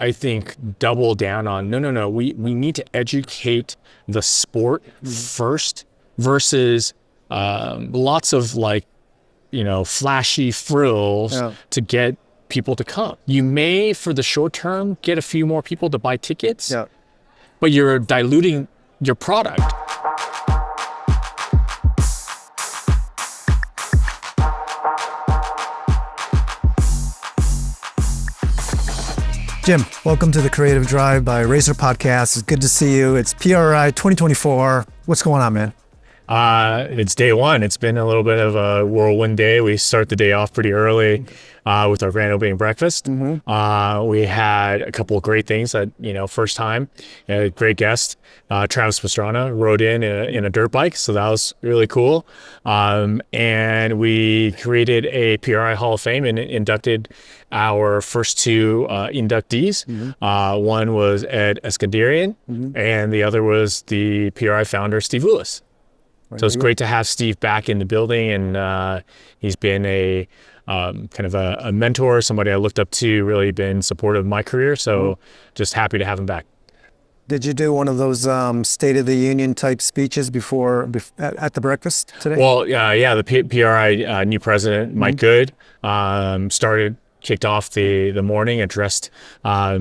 I think, double down on, no. We need to educate the sport first versus lots of flashy frills to get people to come. You may, for the short term, get a few more people to buy tickets, but you're diluting your product. Jim, welcome to the Creative Drive by Racer Podcast. It's good to see you. It's PRI 2024. What's going on, man? It's day one. It's been a little bit of a whirlwind day. We start the day off pretty early with our grand opening breakfast. We had a couple of great things that, first time, a great guest, Travis Pastrana, rode in a dirt bike. So that was really cool. And we created a PRI Hall of Fame and inducted our first two inductees. One was Ed Eskandarian, and the other was the PRI founder, Steve Lewis. So it's great to have Steve back in the building, and he's been a kind of a mentor, somebody I looked up to, really been supportive of my career. So just happy to have him back. Did you do one of those State of the Union type speeches at the breakfast today? Well, the PRI new president, Mike Good, kicked off the morning, addressed our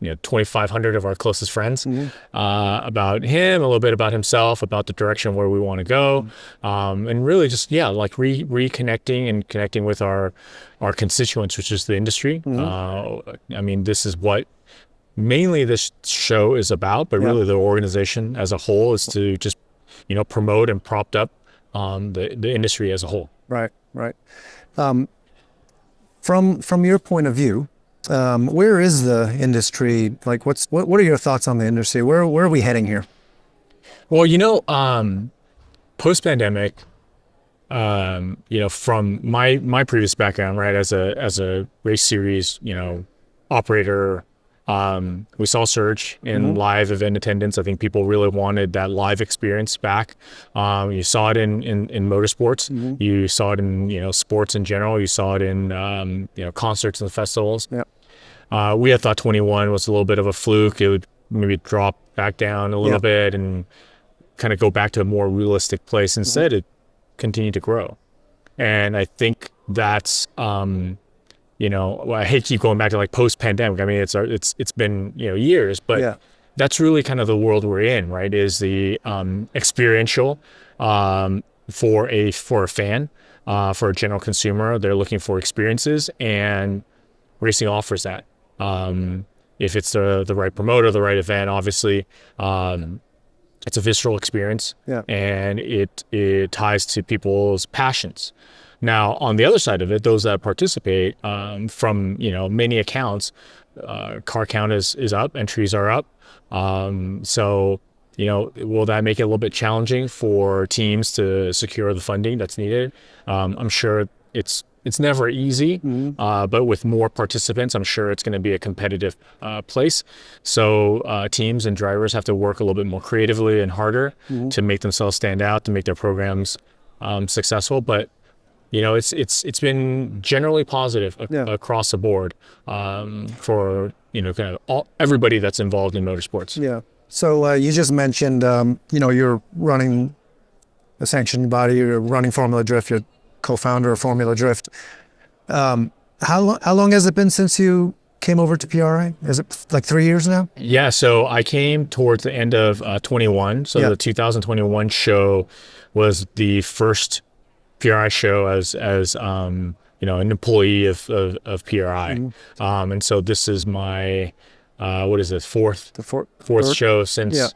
2,500 of our closest friends about him, a little bit about himself, about the direction where we want to go, and really just reconnecting and connecting with our constituents, which is the industry. This is what mainly this show is about, but really the organization as a whole is to just promote and prop up the industry as a whole. Right. From your point of view, where is the industry? Like, what are your thoughts on the industry? Where are we heading here? Well, post-pandemic, from my previous background, right, as a race series, operator, we saw a surge in live event attendance. I think people really wanted that live experience back. You saw it in motorsports. You saw it in sports in general. You saw it in concerts and festivals. We had thought 21 was a little bit of a fluke. It would maybe drop back down a little bit and kind of go back to a more realistic place. Instead, it continued to grow, and I think that's I hate to keep going back to post-pandemic. I mean, it's been years, but that's really kind of the world we're in, right? Is the experiential for a fan, for a general consumer. They're looking for experiences, and racing offers that. If it's the right promoter, the right event, obviously, it's a visceral experience, and it ties to people's passions. Now, on the other side of it, those that participate, from many accounts, car count is up, entries are up. So will that make it a little bit challenging for teams to secure the funding that's needed? I'm sure it's never easy, but with more participants, I'm sure it's going to be a competitive place. So teams and drivers have to work a little bit more creatively and harder to make themselves stand out, to make their programs successful. But it's been generally positive across the board for kind of everybody that's involved in motorsports. Yeah. So you just mentioned you're running a sanctioned body, you're running Formula Drift, you're co-founder of Formula Drift. How long has it been since you came over to PRI? Is it like 3 years now? Yeah. So I came towards the end of 21. So the 2021 show was the first PRI show as an employee of PRI, and so this is my fourth show since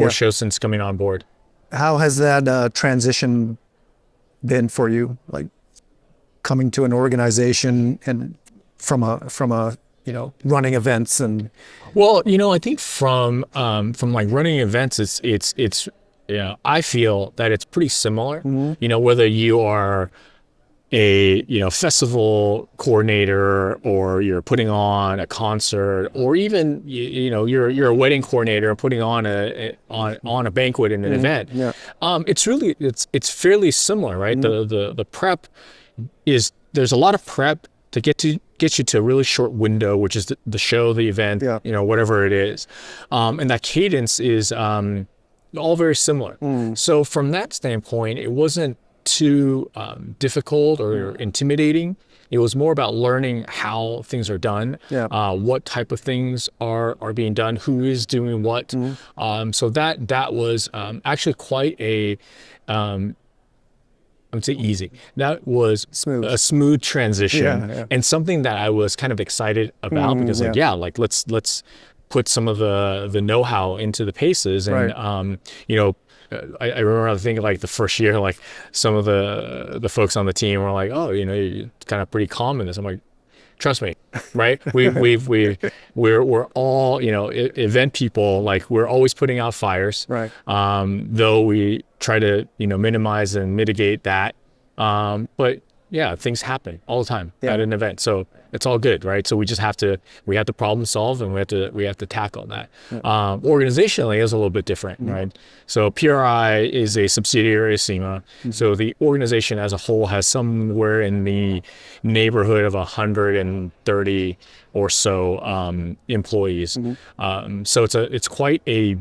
show since coming on board. How has that transition been for you, like coming to an organization and from a running events? And well, I think from running events, it's I feel that it's pretty similar. Whether you are a festival coordinator, or you're putting on a concert, or even you're a wedding coordinator and putting on a banquet in an event. It's fairly similar, right? The prep is, there's a lot of prep to get you to a really short window, which is the show, the event, whatever it is. And that cadence is all very similar. So from that standpoint, it wasn't too difficult or intimidating. It was more about learning how things are done, what type of things are being done, who is doing what. So that was actually quite a, I would say easy. That was a smooth transition, and something that I was kind of excited about because let's put some of the know-how into the paces, and I remember thinking like the first year, like some of the folks on the team were like, oh, you're kind of pretty calm in this. I'm like, trust me, right? We're all, event people, like we're always putting out fires, right? Though we try to, minimize and mitigate that. But yeah, things happen all the time at an event. So it's all good, right? So we have to problem solve, and we have to tackle that. Organizationally is a little bit different, right? So PRI is a subsidiary of SEMA. So the organization as a whole has somewhere in the neighborhood of 130 or so employees. So it's quite a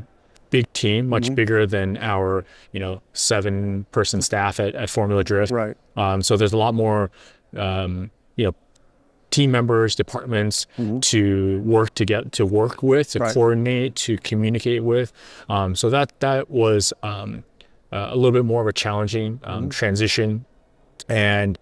big team, much bigger than our 7-person staff at Formula Drift. Right. So there's a lot more team members, departments to work with, to coordinate, to communicate with. So that was a little bit more of a challenging transition. And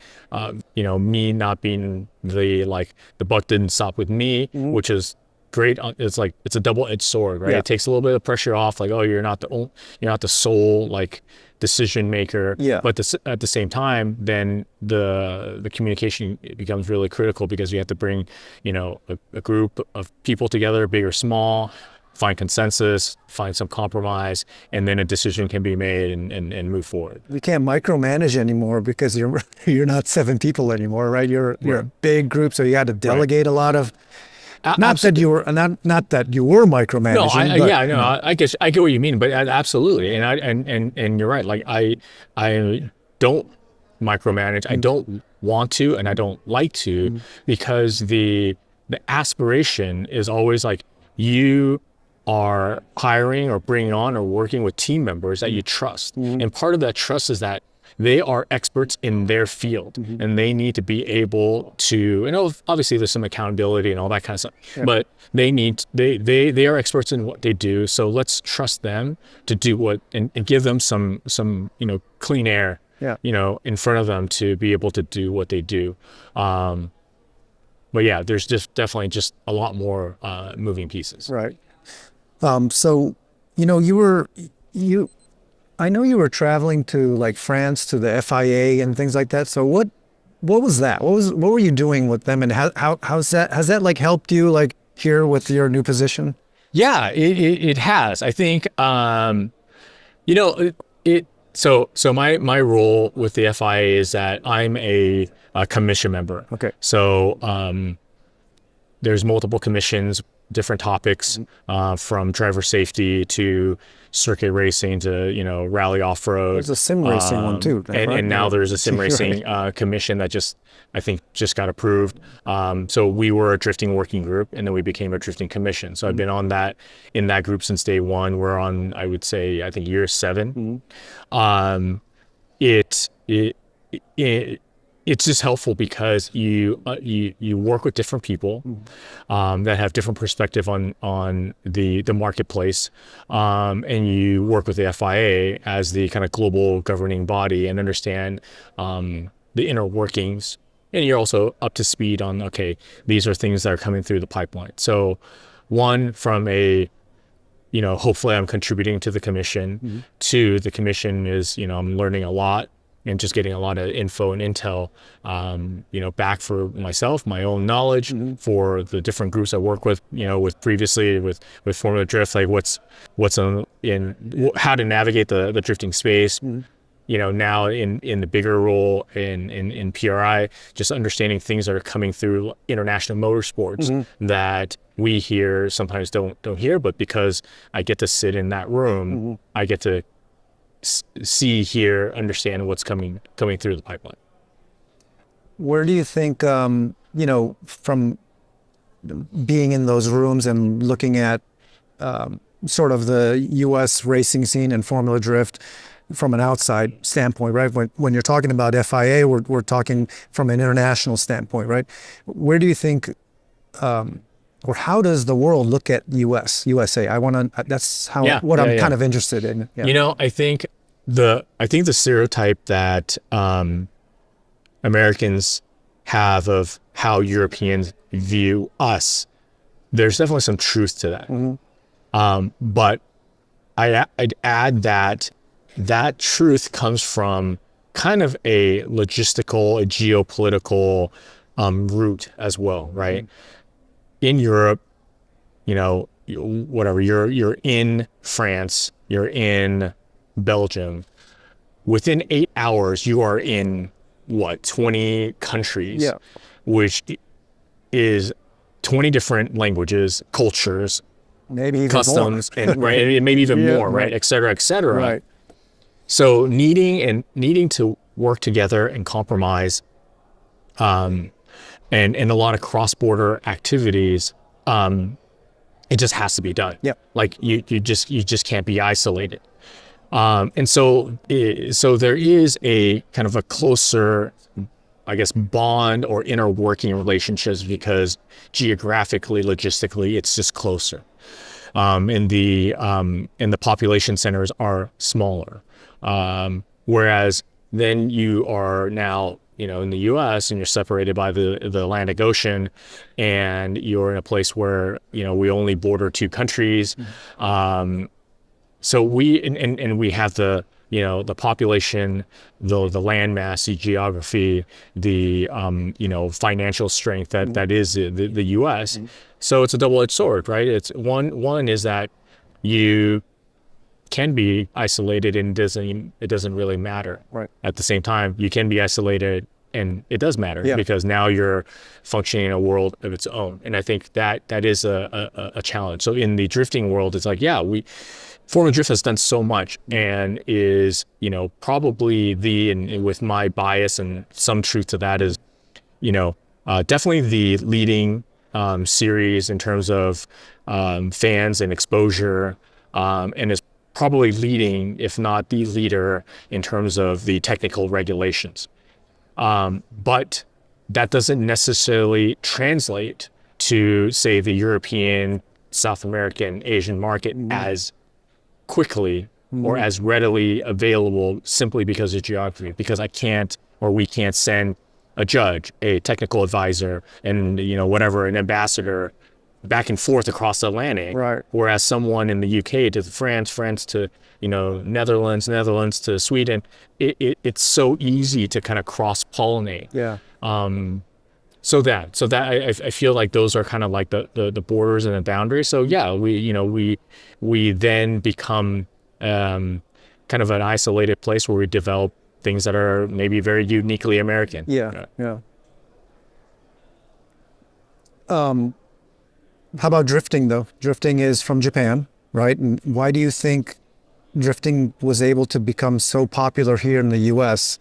me not being the buck didn't stop with me, which is great. It's a double-edged sword, right? It takes a little bit of pressure off, like, oh, you're not the sole decision maker. But at the same time, then the communication becomes really critical, because you have to bring a group of people together, big or small, find consensus, find some compromise, and then a decision can be made and move forward. You can't micromanage anymore because you're not 7 people anymore, right? You're a big group, so you had to delegate a lot of. Not that you were micromanaging. No, I guess I get what you mean, but absolutely, and you're right. Like I don't micromanage. I don't want to, and I don't like to, because the aspiration is always like you are hiring or bringing on or working with team members that you trust, and part of that trust is that they are experts in their field, and they need to be able to, obviously there's some accountability and all that kind of stuff, but they are experts in what they do. So let's trust them to do and give them some clean air, in front of them to be able to do what they do. But yeah, there's definitely just a lot more moving pieces. Right. So, I know you were traveling to France, to the FIA and things like that. So what was that? What were you doing with them, and has that helped you here with your new position? Yeah, it has. I think so my role with the FIA is that I'm a commission member. Okay. So there's multiple commissions, different topics, from driver safety to circuit racing to rally off-road. There's a sim racing one too, and, right? and now there's a sim racing commission that I think just got approved. So we were a drifting working group, and then we became a drifting commission. So I've been in that group since day one. We're on, I would say, I think year 7. It's just helpful because you work with different people that have different perspective on the marketplace, and you work with the FIA as the kind of global governing body and understand the inner workings, and you're also up to speed on, okay, these are things that are coming through the pipeline. So one, from a hopefully I'm contributing to the commission. 2, the commission is I'm learning a lot and just getting a lot of info and intel, back for myself, my own knowledge, for the different groups I work with, with previously with Formula Drift, like what's in how to navigate the drifting space. Now in the bigger role in PRI, just understanding things that are coming through international motorsports that we here sometimes don't hear, but because I get to sit in that room, I get to see, hear, understand what's coming through the pipeline. Where do you think from being in those rooms and looking at sort of the U.S. racing scene and Formula Drift from an outside standpoint, right? When you're talking about FIA, we're talking from an international standpoint, right? Where do you think, or how does the world look at USA? That's how I'm kind of interested in. Yeah. I think the stereotype that Americans have of how Europeans view us, there's definitely some truth to that. Mm-hmm. But I'd add that truth comes from kind of a logistical, a geopolitical route as well, right? Mm-hmm. In Europe, whatever, you're in France, you're in Belgium. Within 8 hours, you are in 20 countries, which is 20 different languages, cultures, maybe even customs, more. and maybe even more, right? Et cetera, et cetera. Right. So needing to work together and compromise, and a lot of cross-border activities, it just has to be done. Yeah. Like you just can't be isolated. And so there is a kind of a closer, I guess, bond or inner working relationships because geographically, logistically, it's just closer. And the population centers are smaller. Whereas then you are now, in the U.S. and you're separated by the Atlantic Ocean, and you're in a place where, we only border 2 countries. Mm-hmm. So we have the population, the land mass, the geography, the financial strength that is the U.S. Mm-hmm. So it's a double-edged sword, right? It's one is that you can be isolated and it doesn't really matter. Right. At the same time, you can be isolated and it does matter because now you're functioning in a world of its own. And I think that is a challenge. So in the drifting world, it's like, Formula Drift has done so much and is, probably and with my bias and some truth to that is, definitely the leading series in terms of fans and exposure, and is probably leading, if not the leader, in terms of the technical regulations. But that doesn't necessarily translate to, say, the European, South American, Asian market as quickly or as readily available simply because of geography, because we can't send a judge, a technical advisor, and an ambassador back and forth across the Atlantic. Right. Whereas someone in the UK to France to Netherlands to Sweden, it's so easy to kind of cross-pollinate. Yeah. So I feel like those are kind of like the borders and the boundaries. So we then become kind of an isolated place where we develop things that are maybe very uniquely American. Yeah. How about drifting though? Drifting is from Japan, right? And why do you think drifting was able to become so popular here in the U.S.?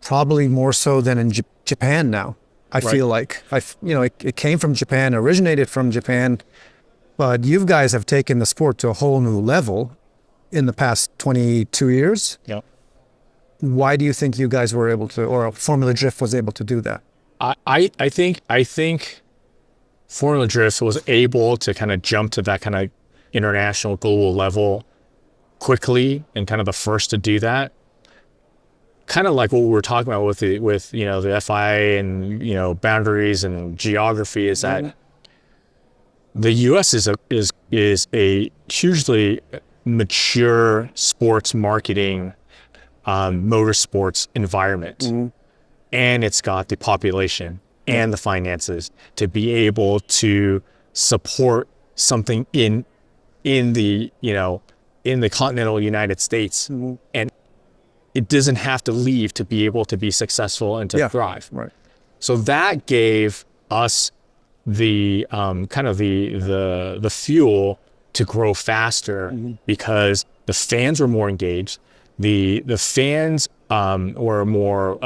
Probably more so than in Japan now. I feel like it came from Japan, originated from Japan, but you guys have taken the sport to a whole new level in the past 22 years. Yeah. Why do you think you guys were able to, or Formula Drift was able to do that? I think Formula Drift was able to kind of jump to that kind of international global level quickly and kind of the first to do that. Kind of like what we were talking about with the FIA and boundaries and geography is that the U.S. is a hugely mature sports marketing, motorsports environment, and it's got the population and the finances to be able to support something in the continental United States, and it doesn't have to leave to be able to be successful and to thrive. Right. So that gave us the kind of the fuel to grow faster because the fans were more engaged. The fans were more,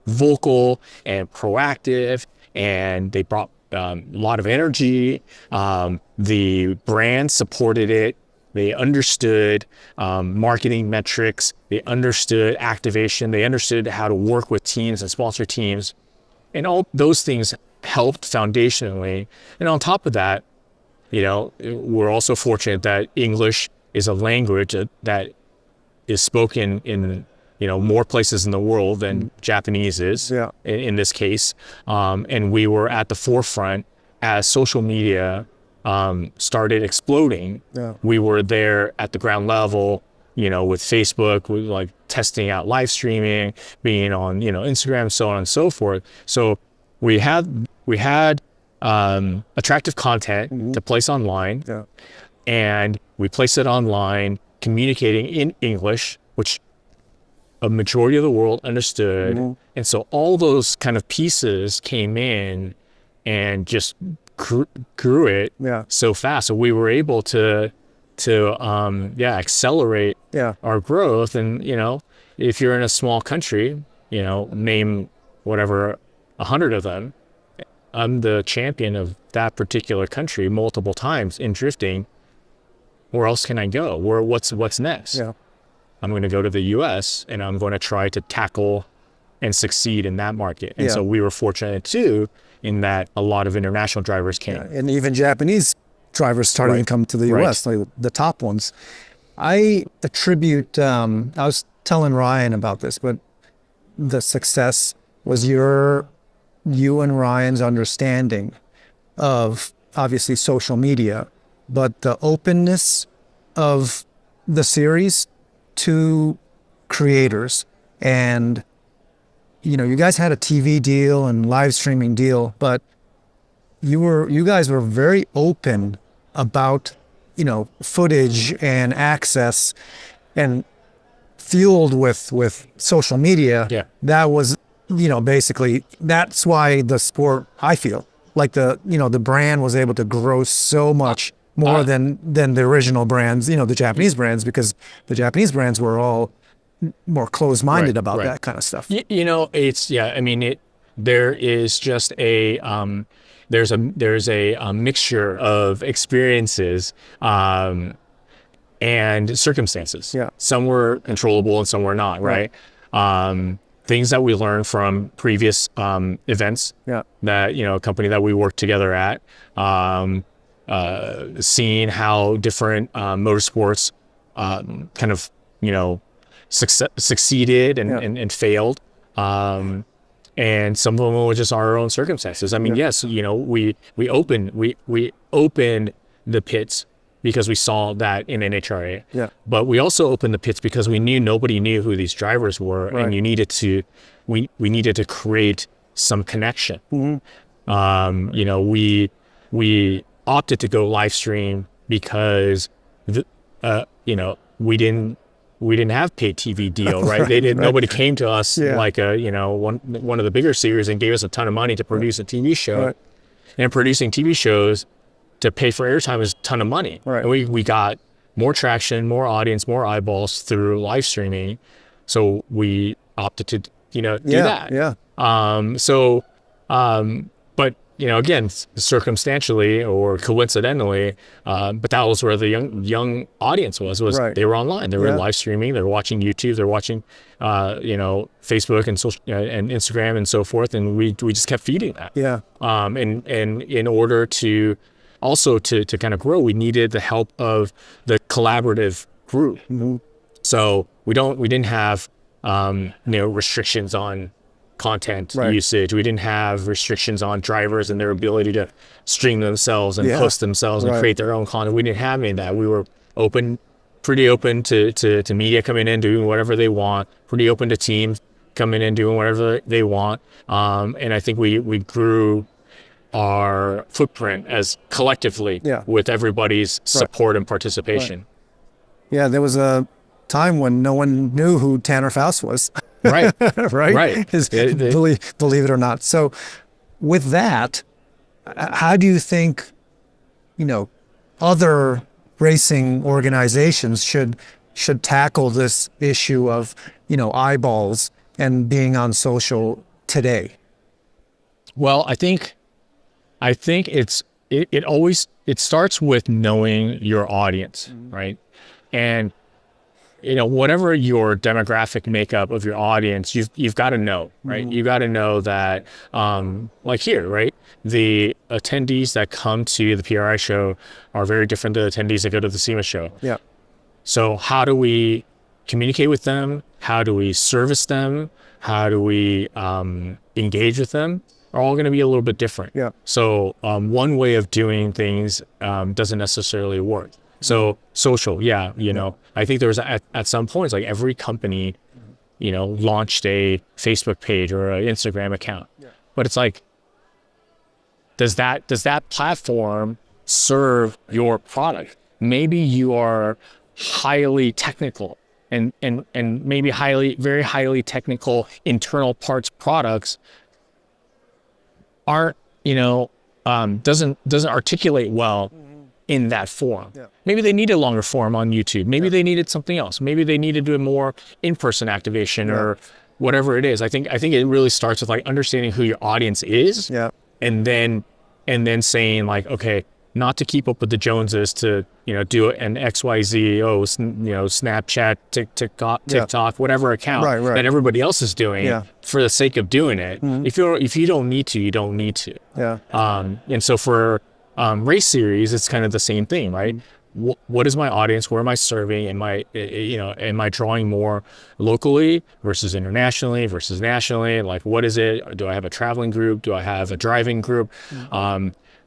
vocal and proactive, and they brought a lot of energy. The brand supported it. They understood marketing metrics. They understood activation. They understood how to work with teams and sponsor teams. And all those things helped foundationally. And on top of that, we're also fortunate that English is a language that is spoken in, more places in the world than Japanese is in this case. And we were at the forefront as social media started exploding. We were there at the ground level, with Facebook, with like testing out live streaming, being on, Instagram, so on and so forth. So we had attractive content to place online, and we placed it online, communicating in English, which a majority of the world understood. And so all those kind of pieces came in and just grew it so fast. So we were able to accelerate our growth. And, if you're in a small country, name whatever 100 of them, I'm the champion of that particular country multiple times in drifting. Where else can I go? What's next? I'm going to go to the US, and I'm going to try to tackle and succeed in that market. And so we were fortunate too, in that a lot of international drivers came. And even Japanese drivers starting to come to the US, like the top ones. I attribute, I was telling Ryan about this, but the success was you and Ryan's understanding of obviously social media, but the openness of the series to creators. And, you guys had a TV deal and live streaming deal, but you guys were very open about, footage and access, and fueled with social media. That was, basically, that's why the sport, I feel like the brand was able to grow so much more than the original brands, the Japanese brands, because the Japanese brands were all more closed-minded about that kind of stuff. There is just there's a mixture of experiences and circumstances. Some were controllable and some were not, right? Things that we learned from previous events that, a company that we worked together at, seeing how different motorsports kind of, succeeded and failed. And some of them were just our own circumstances. Yes, we opened the pits because we saw that in NHRA. But we also opened the pits because we knew nobody knew who these drivers were, and we needed to create some connection. We opted to go live stream because we didn't have paid TV deal, right? Nobody came to us like one of the bigger series and gave us a ton of money to produce a TV show. And producing TV shows to pay for airtime is a ton of money. And we got more traction, more audience, more eyeballs through live streaming. So we opted to, do that. But again, circumstantially or coincidentally, but that was where the young audience was they were online, they were live streaming, they were watching YouTube, they're watching, Facebook and social and Instagram and so forth. And we just kept feeding that. And in order to also to kind of grow, we needed the help of the collaborative group. So we didn't have, restrictions on content usage. We didn't have restrictions on drivers and their ability to stream themselves and post themselves and create their own content. We didn't have any of that. We were pretty open to media coming in, doing whatever they want, pretty open to teams coming in, doing whatever they want. And I think we grew our footprint as collectively with everybody's support and participation. There was a time when no one knew who Tanner Faust was. Right. Believe it or not. So with that, how do you think, other racing organizations should tackle this issue of eyeballs and being on social today? Well, I think it always starts with knowing your audience, right? And whatever your demographic makeup of your audience, you've got to know, right? You got to know that, like here, right? The attendees that come to the PRI show are very different than the attendees that go to the SEMA show. Yeah. So how do we communicate with them? How do we service them? How do we engage with them? Are all going to be a little bit different. Yeah. So one way of doing things doesn't necessarily work. So social, yeah, I think there was at some points, like every company, launched a Facebook page or an Instagram account. Yeah. But it's like, does that platform serve your product? Maybe you are highly technical and maybe very highly technical internal parts products aren't, doesn't articulate well in that form. Yeah. Maybe they need a longer form on YouTube. Maybe they needed something else. Maybe they needed to do a more in-person activation or whatever it is. I think it really starts with like understanding who your audience is, and then saying like, okay, not to keep up with the Joneses, to do an XYZ, Snapchat, TikTok, whatever account that everybody else is doing for the sake of doing it. If you don't need to, you don't need to. And so for race series, it's kind of the same thing, right? What is my audience? Where am I serving? Am I drawing more locally versus internationally versus nationally? Like, what is it? Do I have a traveling group? Do I have a driving group?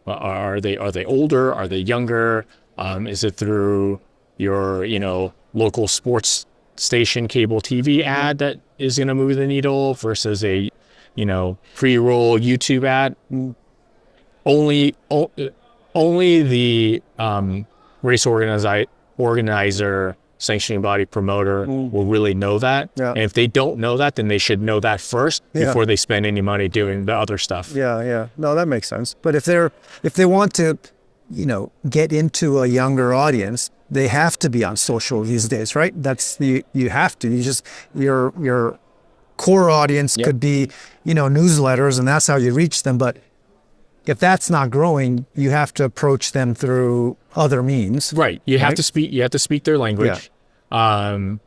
Are they older? Are they younger? Is it through your local sports station cable TV ad that is going to move the needle versus a pre-roll YouTube ad? Only the race organizer, sanctioning body, promoter will really know that. And if they don't know that, then they should know that first before they spend any money doing the other stuff. No, that makes sense. But if they want to get into a younger audience, they have to be on social these days, right? You have to. Your core audience could be newsletters, and that's how you reach them. But if that's not growing, you have to approach them through other means. Right. You have to speak their language, and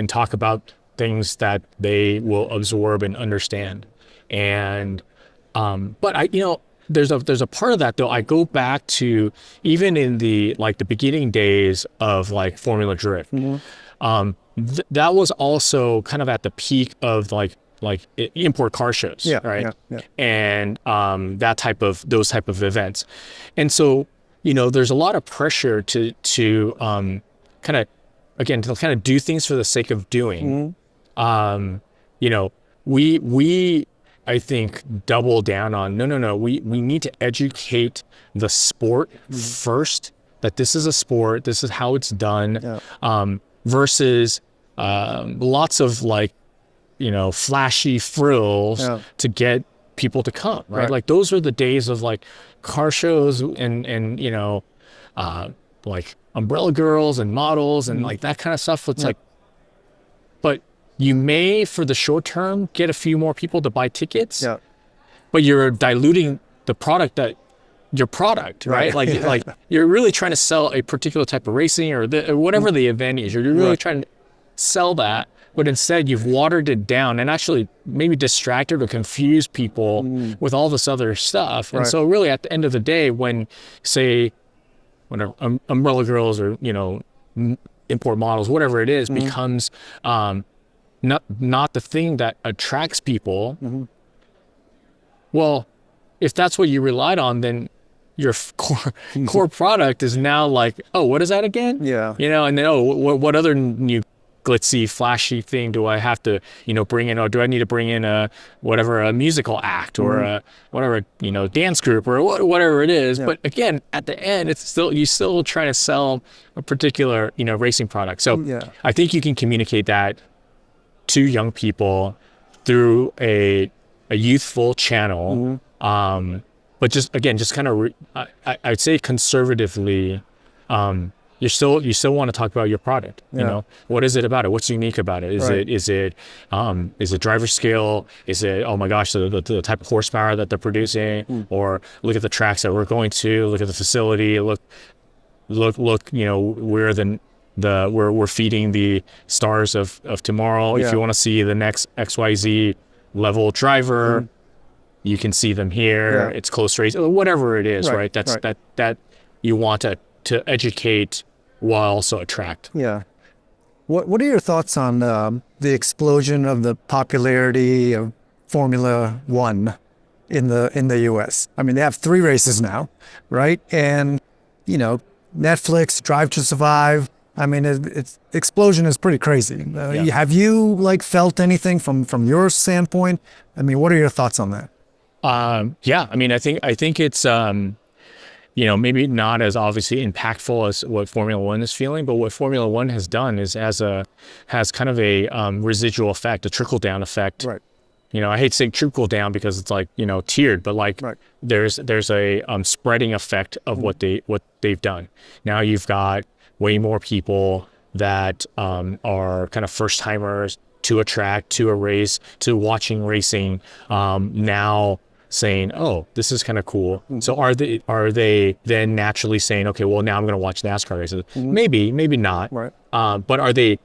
talk about things that they will absorb and understand. And but there's a part of that though. I go back to even in the beginning days of like Formula Drift. That was also kind of at the peak of like import car shows, right? And those type of events. And so, there's a lot of pressure to kind of do things for the sake of doing. We I think double down on no. We need to educate the sport first, that this is a sport, this is how it's done, versus lots of flashy frills to get people to come, right? Like those are the days of like car shows and like umbrella girls and models and like that kind of stuff. It's like, but you may for the short term get a few more people to buy tickets, but you're diluting the product right? Like you're really trying to sell a particular type of racing or whatever the event is. You're really trying to sell that. But instead, you've watered it down and actually maybe distracted or confused people with all this other stuff. And so really at the end of the day, when umbrella girls or, import models, whatever it is, becomes not the thing that attracts people, well, if that's what you relied on, then your core product is now like, oh, what is that again? And then, what other new glitzy, flashy thing do I have to, bring in, or do I need to bring in a musical act or a whatever, dance group or whatever it is. But again, at the end, you still trying to sell a particular, racing product. So I think you can communicate that to young people through a youthful channel. But just kind of, I'd say conservatively, you still want to talk about your product. You know, what is it about it? What's unique about it? Is it driver skill? Is it, oh my gosh, the type of horsepower that they're producing? Or look at the tracks that we're going to. Look at the facility. Look. You know, we're feeding the stars of tomorrow. If you want to see the next XYZ level driver, you can see them here. It's close race, whatever it is, right? That you want to educate while also attract. Yeah. What are your thoughts on the explosion of the popularity of Formula One in the U.S.? I mean, they have 3 races now, right? And you know, Netflix, Drive to Survive. I mean, it's explosion is pretty crazy. Have you like felt anything from your standpoint? I mean, what are your thoughts on that? Yeah, I mean, I think it's you know, maybe not as obviously impactful as what Formula One is feeling, but what Formula One has done is has kind of a residual effect, a trickle down effect. Right. You know, I hate saying trickle down because it's like, you know, tiered, but like there's a spreading effect of what they've done. Now you've got way more people that are kind of first timers to a track, to a race, to watching racing. Now saying, oh, this is kind of cool. So are they then naturally saying, okay, well, now I'm going to watch NASCAR races? Maybe not. Right. But are they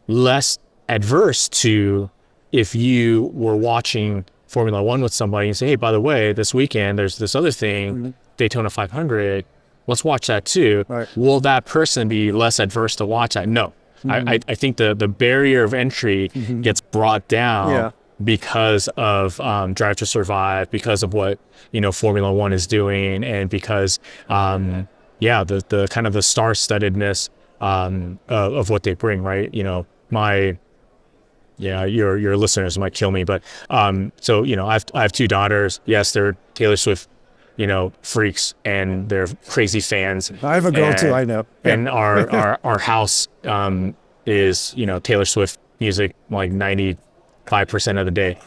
less adverse to, if you were watching Formula One with somebody and say, hey, by the way, this weekend there's this other thing, Daytona 500, let's watch that too. Right. Will that person be less adverse to watch that? No. I think the barrier of entry gets brought down because of Drive to Survive, because of what, you know, Formula One is doing, and because the kind of the star-studdedness of what they bring, right? You know, your listeners might kill me, but so, you know, I have 2 daughters. Yes, they're Taylor Swift, you know, freaks, and they're crazy fans. I have a girl too, I know. And our house is, you know, Taylor Swift music like 95% of the day.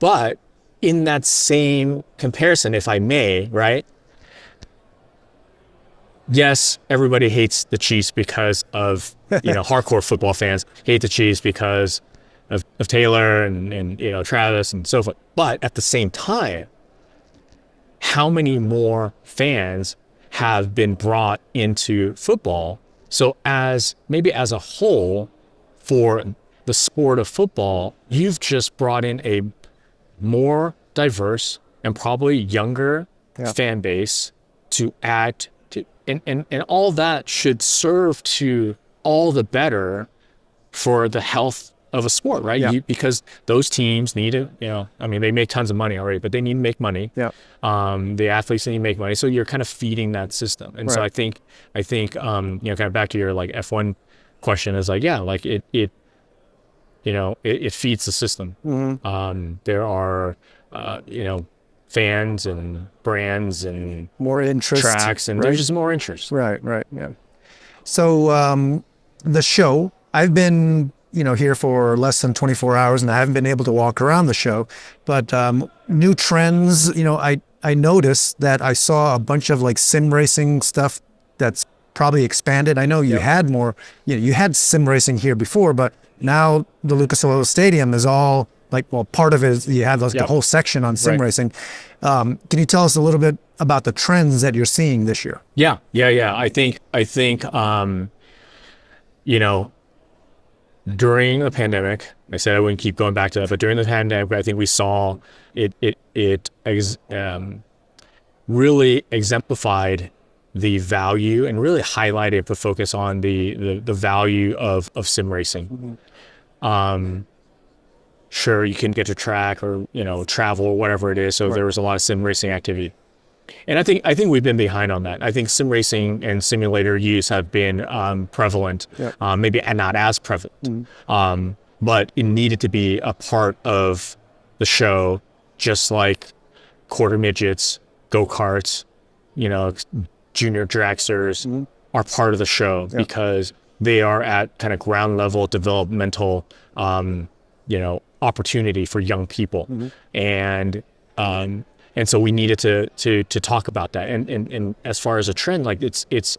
But in that same comparison, if I may, right? Yes, everybody hates the Chiefs because of, you know, hardcore football fans hate the Chiefs because of Taylor and you know, Travis and so forth. But at the same time, how many more fans have been brought into football? So maybe as a whole, for the sport of football, you've just brought in a more diverse and probably younger fan base to add to, and all that should serve to all the better for the health of a sport, right? Yeah. Because those teams need to, you know, I mean, they make tons of money already, but they need to make money. Yeah. The athletes need to make money. So you're kind of feeding that system. And so I think, you know, kind of back to your like F1 question is like, yeah, like it you know, it feeds the system. There are, you know, fans and brands and more interest, tracks, and there's just more interest. Right. Yeah. So the show, I've been, you know, here for less than 24 hours and I haven't been able to walk around the show, but new trends, you know, I noticed that I saw a bunch of like sim racing stuff that's probably expanded. I know you had more, you know, you had sim racing here before, but now the Lucas Oil Stadium is all like, well, part of it is you have the whole section on sim racing. Can you tell us a little bit about the trends that you're seeing this year? Yeah. I think, you know, during the pandemic, I said I wouldn't keep going back to that, but during the pandemic, I think we saw it really exemplified the value and really highlighted the focus on the value of sim racing. Sure, you can get to track or, you know, travel or whatever it is. So there was a lot of sim racing activity. And I think we've been behind on that. I think sim racing and simulator use have been prevalent, maybe not as prevalent, but it needed to be a part of the show, just like quarter midgets, go-karts, you know, junior dragsters are part of the show because they are at kind of ground level developmental, you know, opportunity for young people. And so we needed to talk about that. And as far as a trend, like it's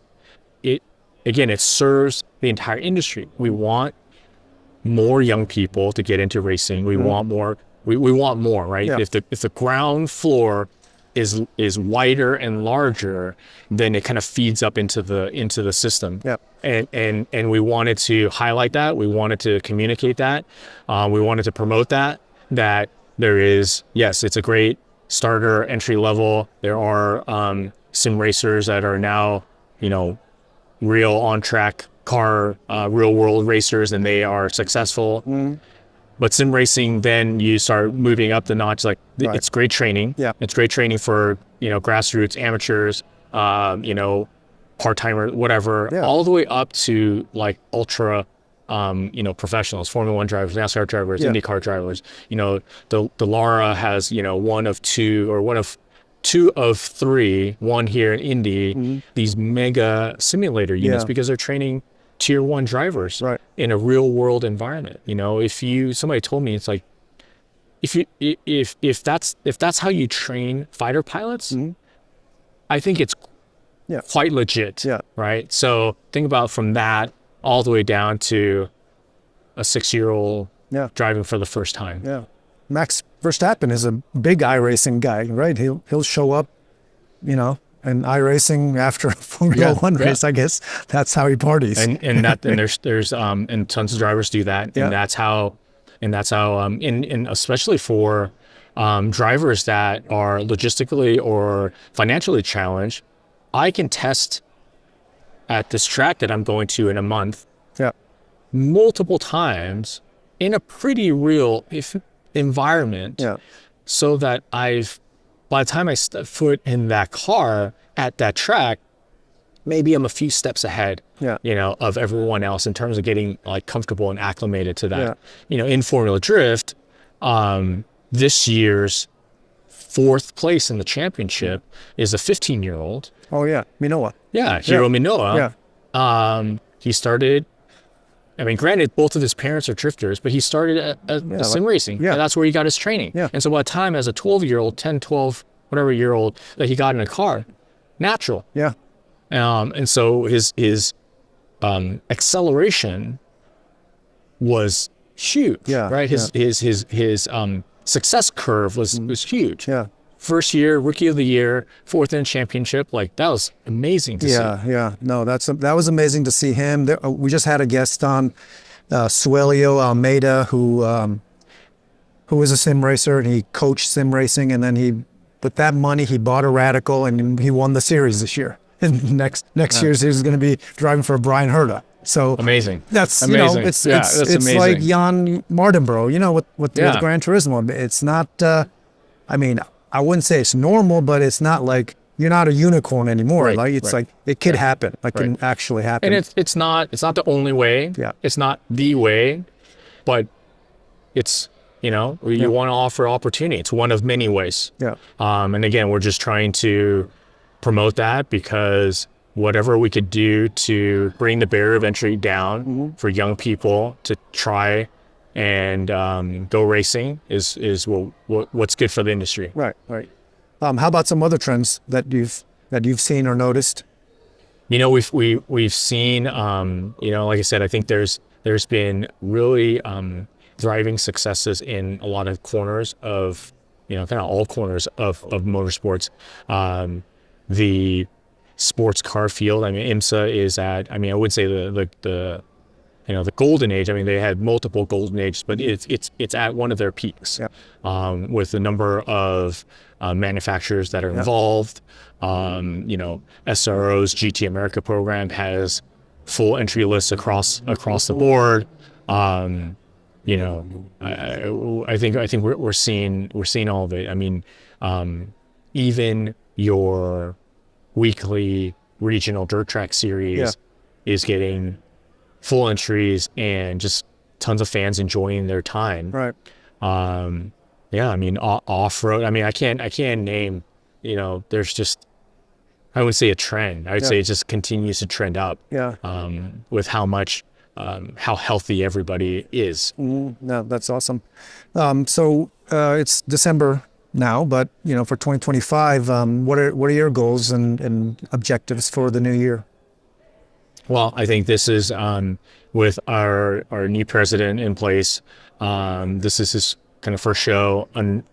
it serves the entire industry. We want more young people to get into racing. We want more. We want more, right? Yeah. If the ground floor is wider and larger, then it kind of feeds up into the system. Yeah. And we wanted to highlight that. We wanted to communicate that. We wanted to promote that there is, yes, it's a great starter entry level. There are sim racers that are now, real on track car, real world racers, and they are successful. But sim racing, then you start moving up the notch. Like Right. it's great training. Yeah. It's great training for grassroots amateurs, part-timers, whatever, Yeah. all the way up to like ultra, professionals, Formula One drivers, NASCAR drivers, Yeah. IndyCar drivers. The Lara has one of two of three, one here in Indy, these mega simulator units, Yeah. because they're training tier 1 drivers Right. in a real world environment. Somebody told me, it's like, if that's how you train fighter pilots, I think it's Yeah. quite legit. Yeah. Right. So think about from that all the way down to a 6-year-old Yeah. driving for the first time. Yeah. Max Verstappen is a big iRacing guy, right? He'll show up, in iRacing after a Formula One race. I guess that's how he parties. And there's and tons of drivers do that. Yeah. And that's how and especially for drivers that are logistically or financially challenged, I can test at this track that I'm going to in a month Yeah. multiple times in a pretty real environment, Yeah. so that by the time I step foot in that car at that track, maybe I'm a few steps ahead, Yeah. of everyone else in terms of getting like comfortable and acclimated to that. In Formula Drift, this year's 4th place in the championship is a 15-year-old. Oh yeah. Minoa. Yeah, Hiro Minoa. Yeah. He started, granted, both of his parents are drifters, but he started at sim racing. Yeah. And that's where he got his training. Yeah. And so by the time as a 12-year-old, 10, 12, whatever year old, that he got in a car, natural. Yeah. And so his acceleration was huge. Yeah, Right. His success curve was huge. Yeah. First year, rookie of the year, 4th in championship. Like, that was amazing to see. Yeah. No, that was amazing to see him. We just had a guest on, Suelio Almeida, who was a sim racer, and he coached sim racing, and then with that money, he bought a Radical, and he won the series this year. And next year's he's going to be driving for Brian Herta. So Amazing. That's amazing. It's amazing. like Jan Mardenborough, with Gran Turismo. It's not. I wouldn't say it's normal, but it's not like you're not a unicorn anymore. Right, like it's right. like it could happen. Like Right. can actually happen. And it's not the only way. Yeah. It's not the way, but it's you want to offer opportunity. It's one of many ways. Yeah. And again, we're just trying to promote that, because whatever we could do to bring the barrier of entry down for young people to try and go racing is what's good for the industry. Right. How about some other trends that you've seen or noticed? We've seen like I said, I think there's been really thriving successes in a lot of corners of kind of all corners of motorsports. The sports car field, IMSA is at, I would say the golden age. They had multiple golden ages, but it's at one of their peaks. With the number of manufacturers that are involved. SRO's GT America program has full entry lists across the board. I think we're seeing all of it. Even your weekly regional dirt track series is getting full entries and just tons of fans enjoying their time. Right. Off-road. I can't name, there's just, I wouldn't say a trend. I would say it just continues to trend up. Yeah. With how much, how healthy everybody is. No, that's awesome. So it's December now, but for 2025, what are your goals and objectives for the new year? Well, I think this is with our new president in place. This is his kind of first show, in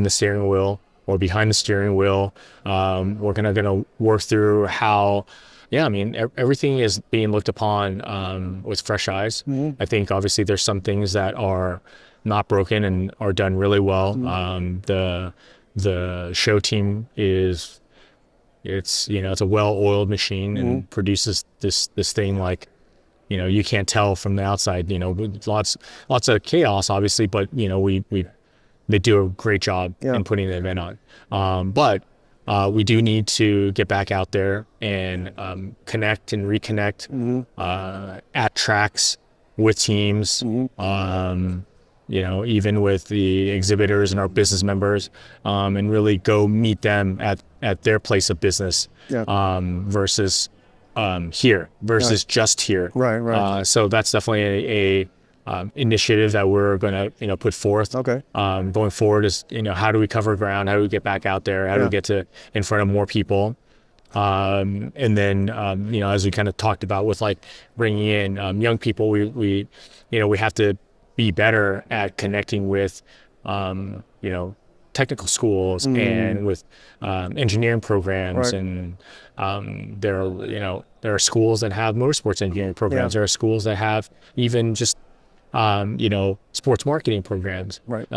the steering wheel or behind the steering wheel. We're gonna work through how. Yeah, I mean, everything is being looked upon with fresh eyes. Mm-hmm. I think obviously there's some things that are not broken and are done really well. Mm-hmm. The show team it's a well-oiled machine and Mm-hmm. produces this thing like, you can't tell from the outside. Lots of chaos obviously, but they do a great job Yeah. in putting the event on. But we do need to get back out there and connect and reconnect at tracks with teams. Even with the exhibitors and our business members, and really go meet them at their place of business, versus here versus just here. Right. So that's definitely a initiative that we're going to put forth. Okay. Going forward is how do we cover ground? How do we get back out there? How do we get in front of more people? And then as we kind of talked about with like bringing in young people, we have to be better at connecting with technical schools and with engineering programs. Right. And there are schools that have motorsports engineering programs. There are schools that have even just sports marketing programs. Right.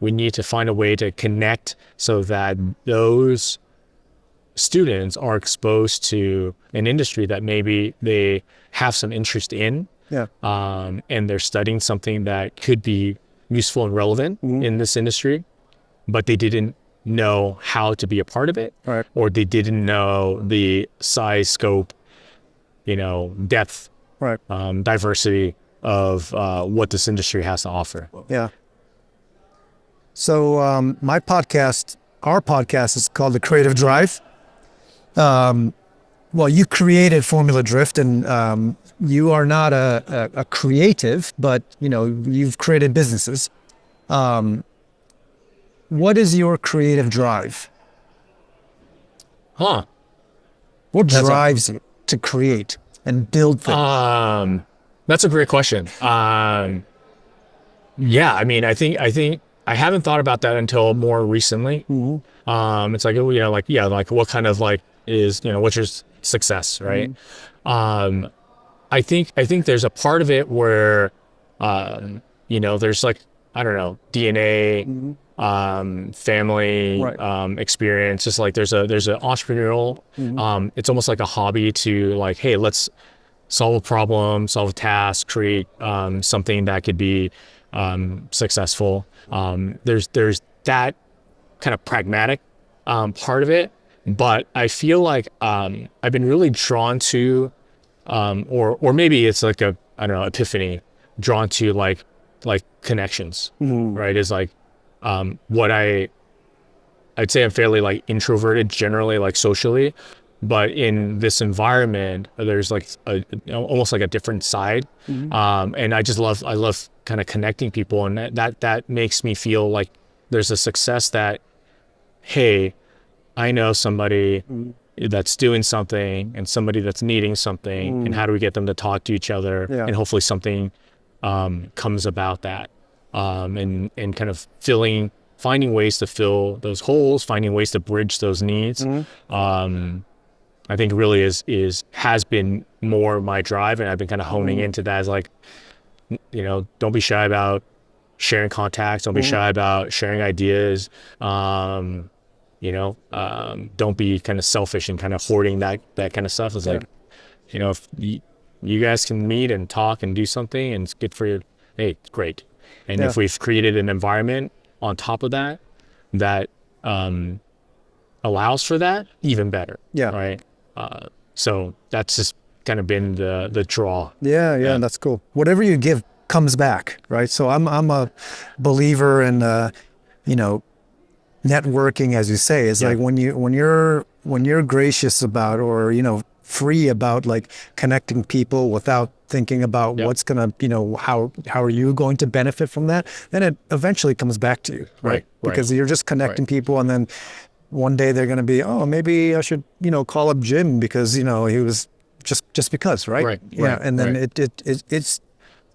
We need to find a way to connect so that those students are exposed to an industry that maybe they have some interest in. And they're studying something that could be useful and relevant in this industry, but they didn't know how to be a part of it, Right. or they didn't know the size, scope, depth, Right. Diversity of what this industry has to offer. Yeah. So our podcast is called The Creative Drive. Well, you created Formula Drift, and you are not a creative, but you've created businesses. What is your creative drive? What drives you to create and build things? That's a great question. Yeah, I mean, I think I haven't thought about that until more recently. It's like, like what kind of is, what's your success, right? I think there's a part of it where, there's I don't know, DNA, family, Right. experience. Just like there's an entrepreneurial, it's almost like a hobby to hey, let's solve a problem, solve a task, create something that could be successful. There's that kind of pragmatic part of it, but I feel like I've been really drawn to, or maybe it's like a, I don't know, epiphany, drawn to like connections, right? Is what I'd say I'm fairly introverted generally, socially, but in this environment there's almost like a different side, and I love kind of connecting people, and that makes me feel like there's a success that, hey, I know somebody that's doing something and somebody that's needing something, and how do we get them to talk to each other, and hopefully something comes about that, and kind of finding ways to fill those holes, finding ways to bridge those needs. I think really has been more my drive, and I've been kind of honing into that as don't be shy about sharing contacts, don't be shy about sharing ideas, don't be kind of selfish and kind of hoarding that kind of stuff. It's if you guys can meet and talk and do something and it's good for you, hey, great. And if we've created an environment on top of that allows for that, even better. Right. So that's just kind of been the draw. Yeah, that's cool. Whatever you give comes back, right? So I'm a believer in networking, as you say. It's like when you're gracious about, or free about connecting people without thinking about what's gonna, how are you going to benefit from that, then it eventually comes back to you, right? Because you're just connecting people, and then one day they're going to be, oh, maybe I should, call up Jim because, he was just because, right? Right. Yeah. Right, And then right. it's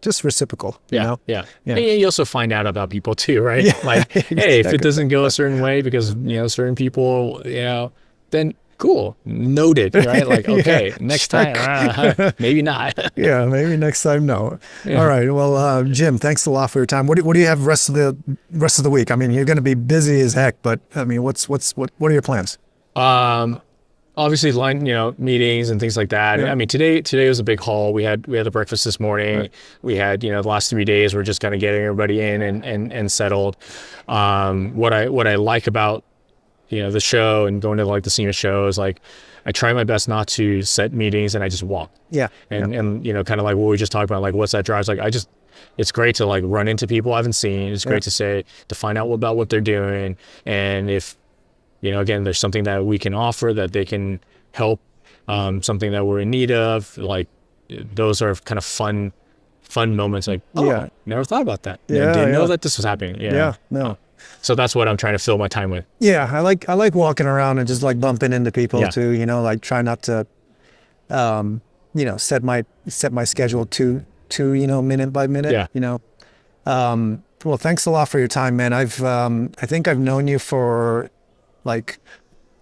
just reciprocal, Yeah. Yeah. And you also find out about people too, right? Yeah, Like, hey, if exactly. it doesn't go a certain way because, certain people, then cool. Noted, right? Like, okay, next time, maybe not. Yeah, maybe next time. No. Yeah. All right. Well, Jim, thanks a lot for your time. What do you have rest of the week? I mean, you're going to be busy as heck, but I mean, what are your plans? Obviously meetings and things like that. Yeah. I mean, today was a big haul. We had a breakfast this morning. Right. We had, the last 3 days, we're just kind of getting everybody in and settled. What I like about, the show and going to like the SEMA show is like, I try my best not to set meetings and I just walk. Yeah. And kind of like what we just talked about, like what's that drive? It's like, it's great to like run into people I haven't seen. It's great to find out about what they're doing. And if, again, there's something that we can offer that they can help, something that we're in need of, like those are kind of fun moments. Like, never thought about that. Didn't know that this was happening. Yeah. No. So that's what I'm trying to fill my time with. Yeah. I like walking around and just like bumping into people too, like try not to, set my schedule too, minute by minute, well, thanks a lot for your time, man. I think I've known you for like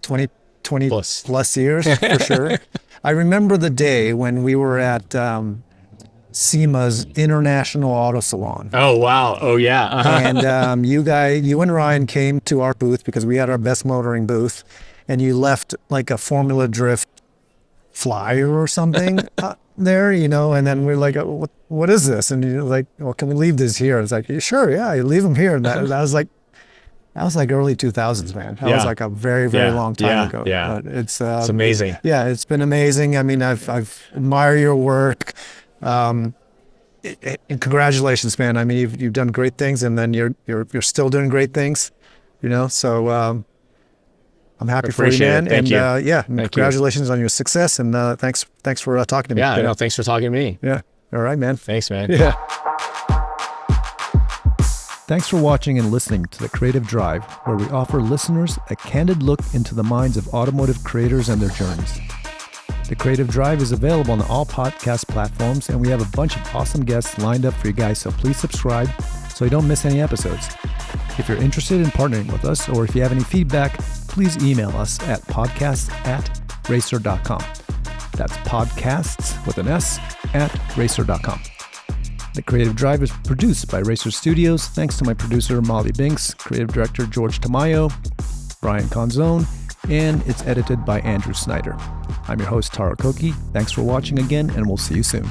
20 plus years for sure. I remember the day when we were at SEMA's International Auto Salon. Oh, wow. Oh, yeah. And you and Ryan came to our booth because we had our best motoring booth, and you left like a Formula Drift flyer or something there, and then we're like, what is this? And you're like, well, can we leave this here? It's like, sure, yeah, you leave them here. And that was like early 2000s, man. That was like a very, very long time ago. Yeah. But it's amazing. Yeah, it's been amazing. I mean, I've admire your work. And congratulations, man. I mean, you've done great things, and then you're still doing great things, So I'm happy for you, man. Thank you. Congratulations on your success, and thanks for talking to me. Yeah, no, thanks for talking to me. Yeah. All right, man. Thanks, man. Yeah. Thanks for watching and listening to The Creative Drive, where we offer listeners a candid look into the minds of automotive creators and their journeys. The Creative Drive is available on all podcast platforms, and we have a bunch of awesome guests lined up for you guys, so please subscribe so you don't miss any episodes. If you're interested in partnering with us, or if you have any feedback, please email us at podcasts@racer.com. That's podcasts with an S @racer.com. The Creative Drive is produced by Racer Studios. Thanks to my producer, Molly Binks, creative director, George Tamayo, Brian Conzone, and it's edited by Andrew Snyder. I'm your host, Taro Koki. Thanks for watching again, and we'll see you soon.